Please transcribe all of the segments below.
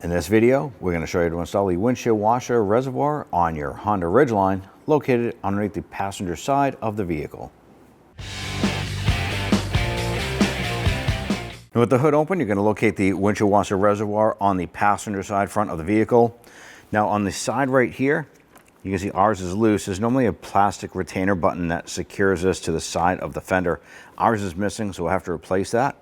In this video, we're going to show you how to install the windshield washer reservoir on your Honda Ridgeline located underneath the passenger side of the vehicle. And with the hood open, you're going to locate the windshield washer reservoir on the passenger side front of the vehicle. Now on the side right here, you can see ours is loose. There's normally a plastic retainer button that secures this to the side of the fender. Ours is missing, so we'll have to replace that.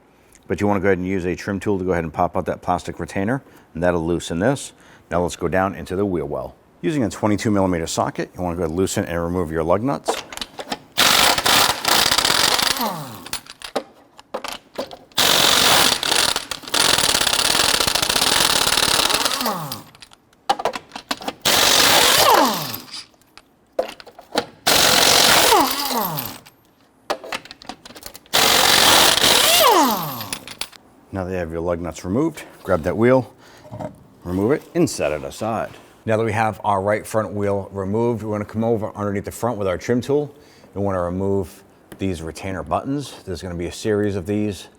But you want to go ahead and use a trim tool to go ahead and pop out that plastic retainer, and that'll loosen this. Now let's go down into the wheel well. Using a 22mm socket, you want to go ahead and loosen and remove your lug nuts. Now that you have your lug nuts removed, grab that wheel, remove it, and set it aside. Now that we have our right front wheel removed, we're going to come over underneath the front with our trim tool. We want to remove these retainer buttons. There's going to be a series of these.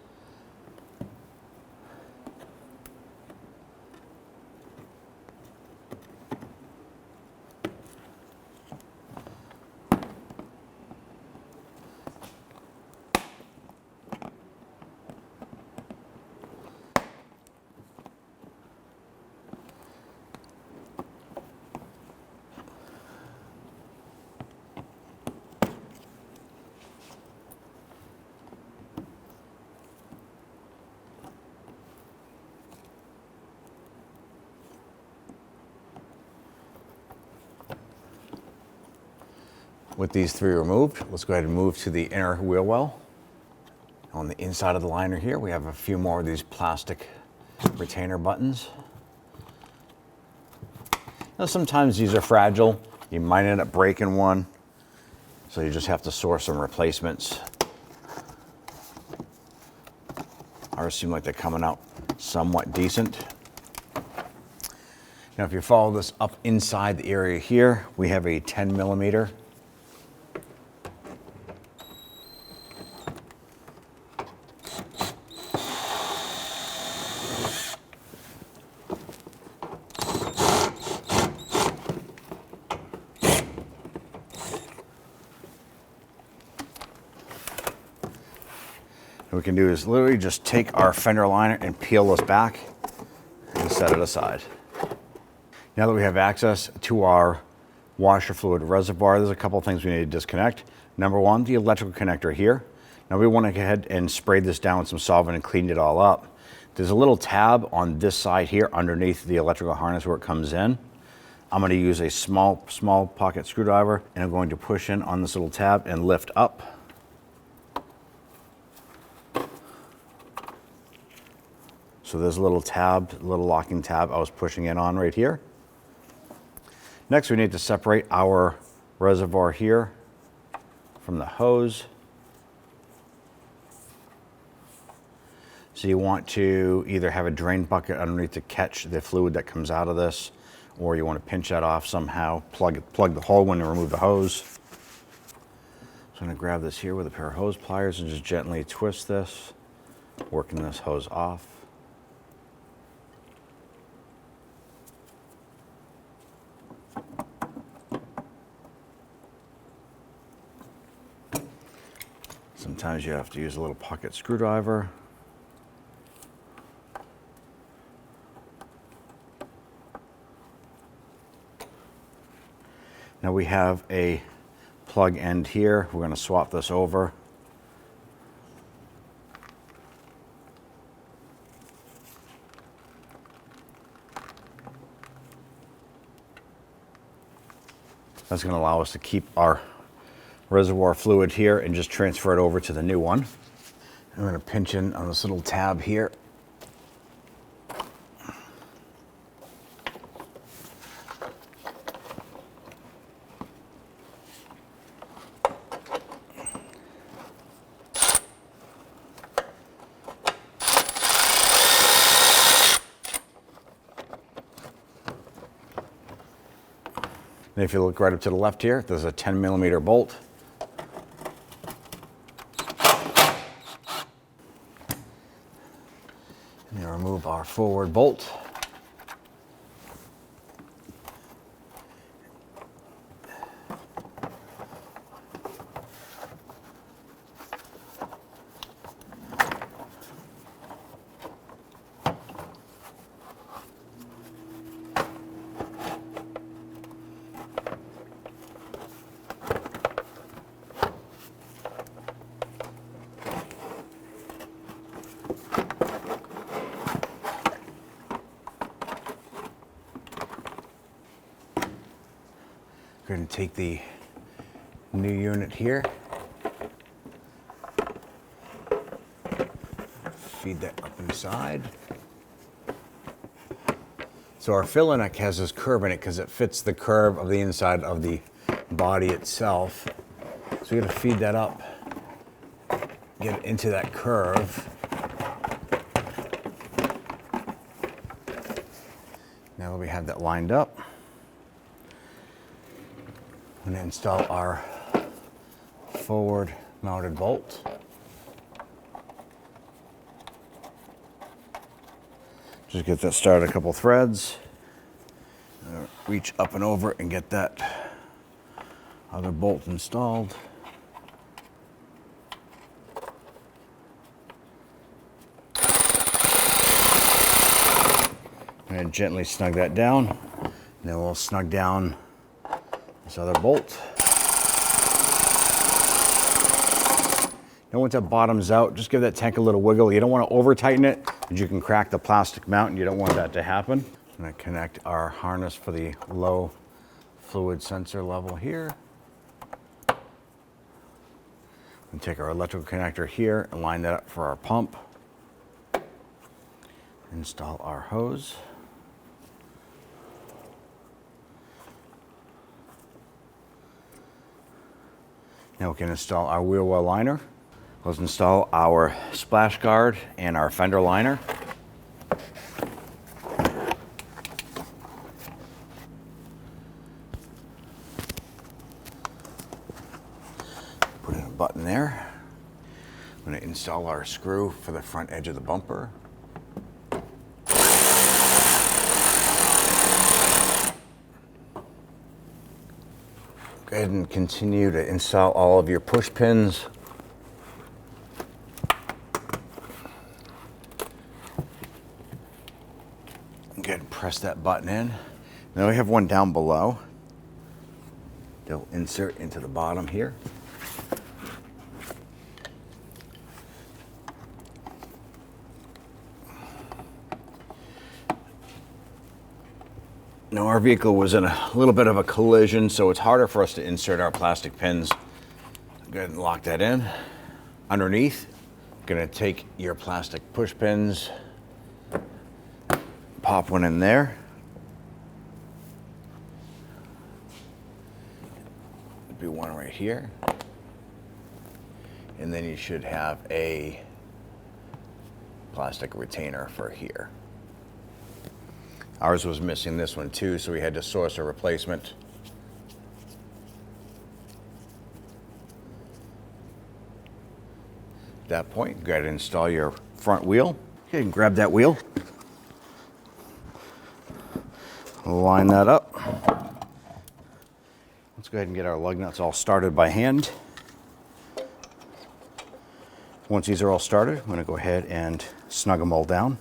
With these three removed, let's go ahead and move to the inner wheel well. On the inside of the liner here, we have a few more of these plastic retainer buttons. Now, sometimes these are fragile. You might end up breaking one, so you just have to source some replacements. Ours seem like they're coming out somewhat decent. Now, if you follow this up inside the area here, we have a 10mm. What we can do is literally just take our fender liner and peel this back and set it aside. Now that we have access to our washer fluid reservoir, there's a couple of things we need to disconnect. Number one, the electrical connector here. Now we want to go ahead and spray this down with some solvent and clean it all up. There's a little tab on this side here underneath the electrical harness where it comes in. I'm going to use a small pocket screwdriver, and I'm going to push in on this little tab and lift up. So there's a little tab, little locking tab I was pushing in on right here. Next, we need to separate our reservoir here from the hose. So you want to either have a drain bucket underneath to catch the fluid that comes out of this, or you want to pinch that off somehow, plug the hole in and remove the hose. So I'm going to grab this here with a pair of hose pliers and just gently twist this, working this hose off. Sometimes you have to use a little pocket screwdriver. Now we have a plug end here. We're going to swap this over. That's going to allow us to keep our reservoir fluid here and just transfer it over to the new one. I'm going to pinch in on this little tab here. And if you look right up to the left here, there's a 10mm bolt. And you remove our forward bolt. We're going to take the new unit here, feed that up inside. So our fill neck has this curve in it because it fits the curve of the inside of the body itself. So we got to feed that up, get it into that curve. Now that we have that lined up, I'm going to install our forward mounted bolt. Just get that started, a couple threads. Reach up and over and get that other bolt installed. And gently snug that down. And then we'll snug down this other bolt. Now once that bottoms out, just give that tank a little wiggle. You don't want to over tighten it, because you can crack the plastic mount and you don't want that to happen. I'm going to connect our harness for the low fluid sensor level here. And take our electrical connector here and line that up for our pump. Install our hose. Now we can install our wheel well liner. Let's install our splash guard and our fender liner. Put in a button there. I'm going to install our screw for the front edge of the bumper. Go ahead and continue to install all of your push pins. Go ahead and press that button in. Now we have one down below. They'll insert into the bottom here. Now our vehicle was in a little bit of a collision, so it's harder for us to insert our plastic pins. Go ahead and lock that in. Underneath, gonna take your plastic push pins, pop one in there. There'll be one right here. And then you should have a plastic retainer for here. Ours was missing this one too, so we had to source a replacement. At that point, go ahead and install your front wheel. Okay, and grab that wheel. Line that up. Let's go ahead and get our lug nuts all started by hand. Once these are all started, I'm going to go ahead and snug them all down.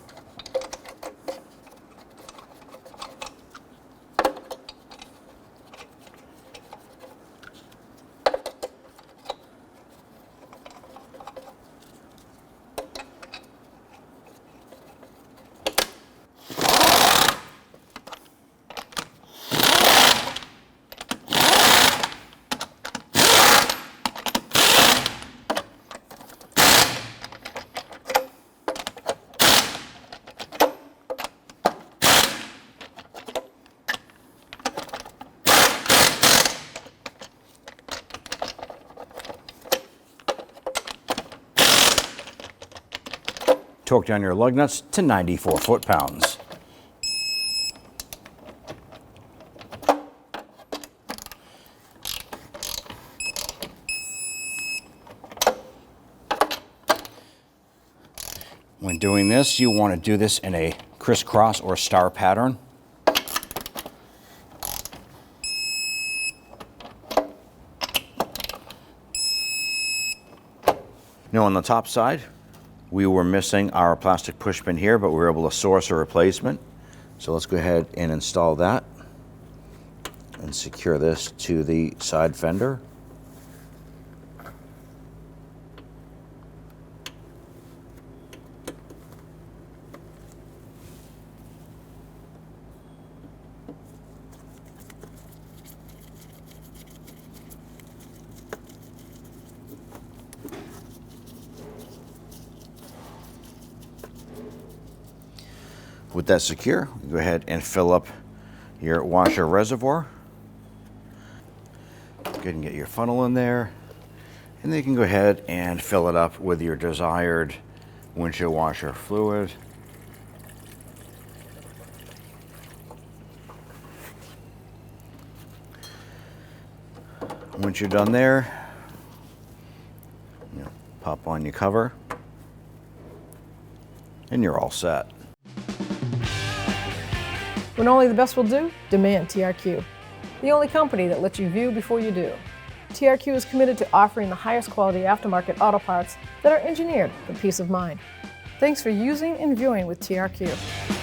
Torque down your lug nuts to 94 foot-pounds. When doing this, you want to do this in a crisscross or star pattern. Now on the top side, we were missing our plastic push pin here, but we were able to source a replacement. So let's go ahead and install that and secure this to the side fender. With that secure, go ahead and fill up your washer reservoir. Go ahead and get your funnel in there. And then you can go ahead and fill it up with your desired windshield washer fluid. Once you're done there, pop on your cover, and you're all set. When only the best will do, demand TRQ. The only company that lets you view before you do. TRQ is committed to offering the highest quality aftermarket auto parts that are engineered for peace of mind. Thanks for using and viewing with TRQ.